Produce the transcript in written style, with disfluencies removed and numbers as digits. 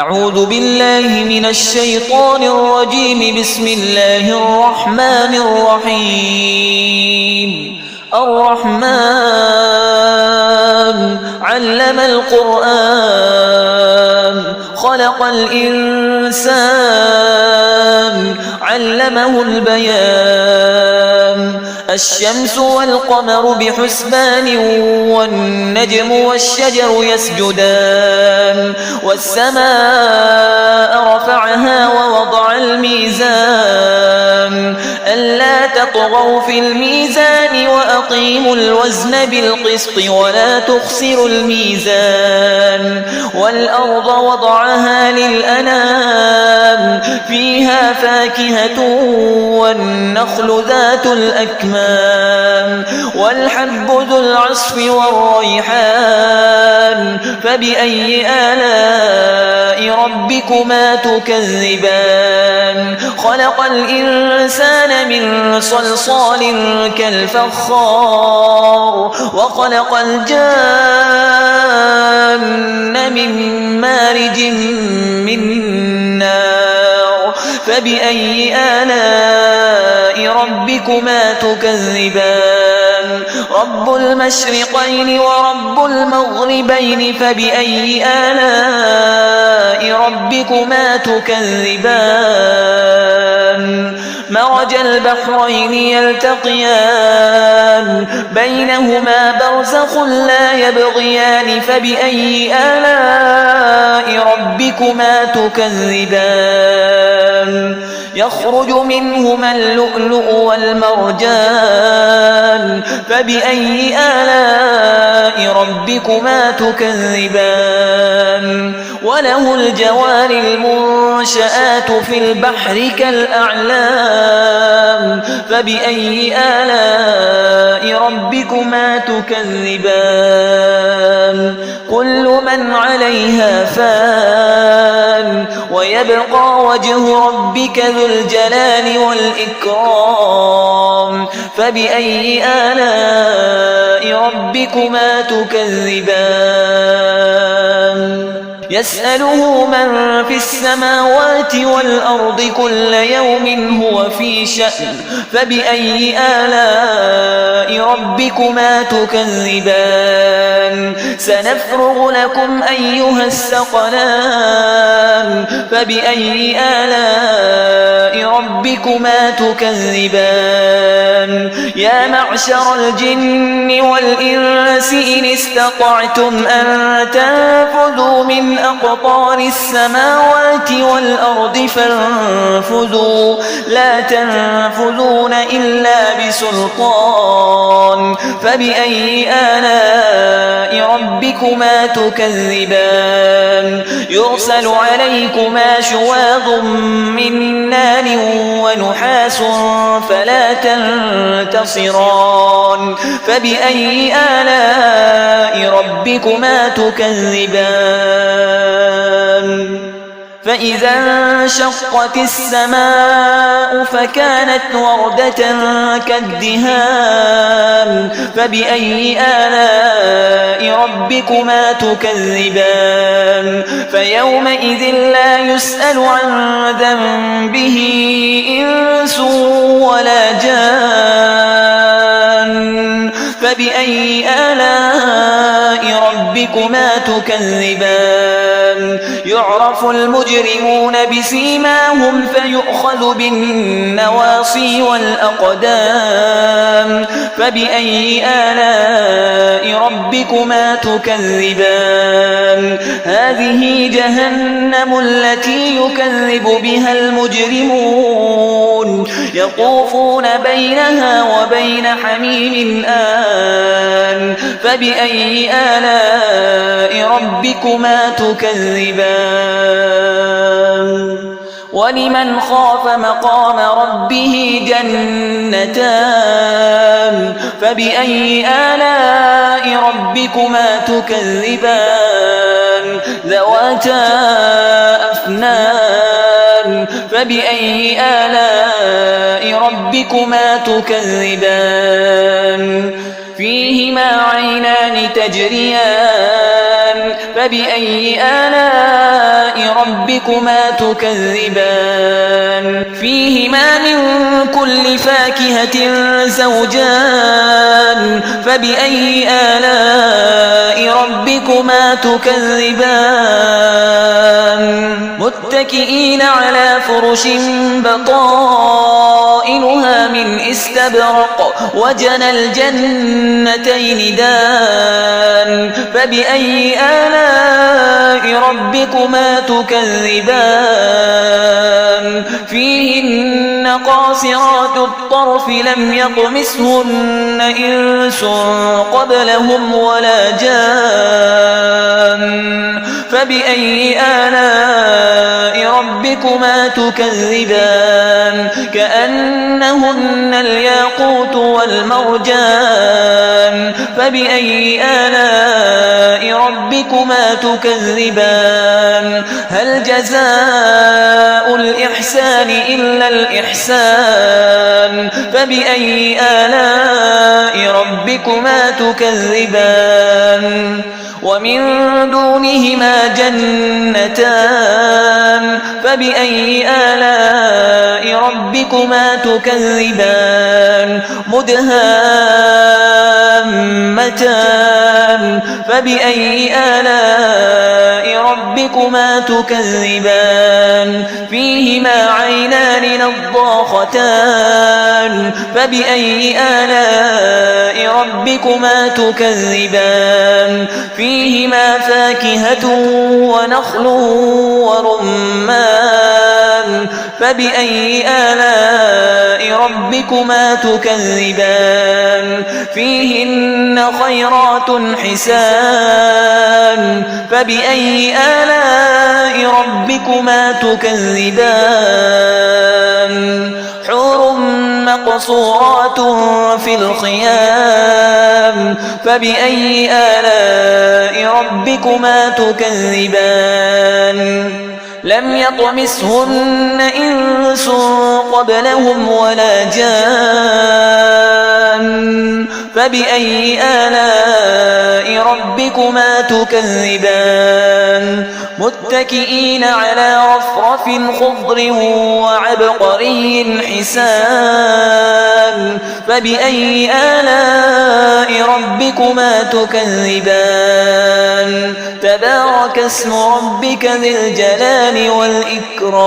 أعوذ بالله من الشيطان الرجيم. بسم الله الرحمن الرحيم. الرحمن علم القرآن خلق الإنسان علمه البيان. الشمس والقمر بحسبان والنجم والشجر يسجدان. والسماء رفعها ووضع الميزان ألا تطغوا في الميزان وأقيموا الوزن بالقسط ولا تخسروا الميزان. والأرض وضعها للأنام فيها فاكهة والنخل ذات الأكمام والحب ذو العصف والريحان. فبأي آلاء ربكما تكذبان؟ خلق الإنسان من صلصال كالفخار وخلق الجان من مارج من نار. فبأي آلاء ربكما تكذبان؟ رب المشرقين ورب المغربين. فبأي آلاء ربكما تكذبان؟ مرج البحرين يلتقيان بينهما برزخ لا يبغيان. فبأي آلاء ربكما تكذبان؟ يخرج منهما اللؤلؤ والمرجان. فبأي آلاء ربكما تكذبان؟ وله الجوار المنشآت في البحر كالأعلام. فبأي آلاء ربكما تكذبان؟ كل من عليها فان ويبقى وجه ربك ذو الجلال والإكرام. فبأي آلاء ربكما تكذبان؟ يسأله من في السماوات والأرض كل يوم هو في شأن. فبأي آلاء ربكما تكذبان؟ سنفرغ لكم أيها الثقلان. فبأي آلاء ربكما تكذبان؟ يا معشر الجن والإنس إن استطعتم أن تنفذوا من أقطار السماوات والأرض فانفذوا لا تنفذون إلا بسلطان. فبأي آلاء ربكما تكذبان؟ يرسل عليكما شواظ من نار ونحاس فلا تنتصران. فبأي آلاء ربكما تكذبان؟ فإذا انشقت السماء فكانت وردة كالدهان. فبأي آلاء ربكما تكذبان؟ فيومئذ لا يسأل عن ذنبه إنس ولا جان. فبأي آلاء ربكما تكذبان؟ يعرف المجرمون بسيماهم فيؤخذ بالنواصي والأقدام. فبأي آلاء ربكما تكذبان؟ هذه جهنم التي يكذب بها المجرمون يطوفون بينها وبين حميم آن. فبأي آلاء ربكما تكذبان؟ ولمن خاف مقام ربه جنتان. فبأي آلاء ربكما تكذبان؟ ذواتا أفنان. فبأي آلاء ربكما تكذبان؟ فيهما عينان تجريان فبأي آلاء ربكما تكذبان فيهما من كل فاكهة زوجان فبأي آلاء ربكما تكذبان متكئين على فرش بطائنها من استبرق وجنى الجنتين دان فبأي آلاء ربكما تكذبان فيهن قاصرات الطرف لم يطمثهن إنس قبلهم ولا جان فبأي آلاء ربكما تكذبان كأنهن الياقوت والمرجان فبأي آلاء ربكما تكذبان هل جزاء الإحسان إلا الإحسان فبأي آلاء ربكما تكذبان ومن دونهما جنتان فبأي آلاء ربكما تكذبان مدهامتان فبأي آلاء ربكما تكذبان فيهما عينان نضاختان فبأي آلاء ربكما تكذبان فيهما فاكهة ونخل ورمان فبأي آلاء ربكما تكذبان فيهن خيرات حسان فبأي آلاء ربكما تكذبان حور مقصورات في الخيام فبأي آلاء ربكما تكذبان لم يطمثهن إنس قبلهم ولا جان فبأي آلاء ربكما تكذبان متكئين على رفرف خضر وعبقري حسان فبأي آلاء ربكما تكذبان تبارك اسم ربك ذي الجلال والإكرام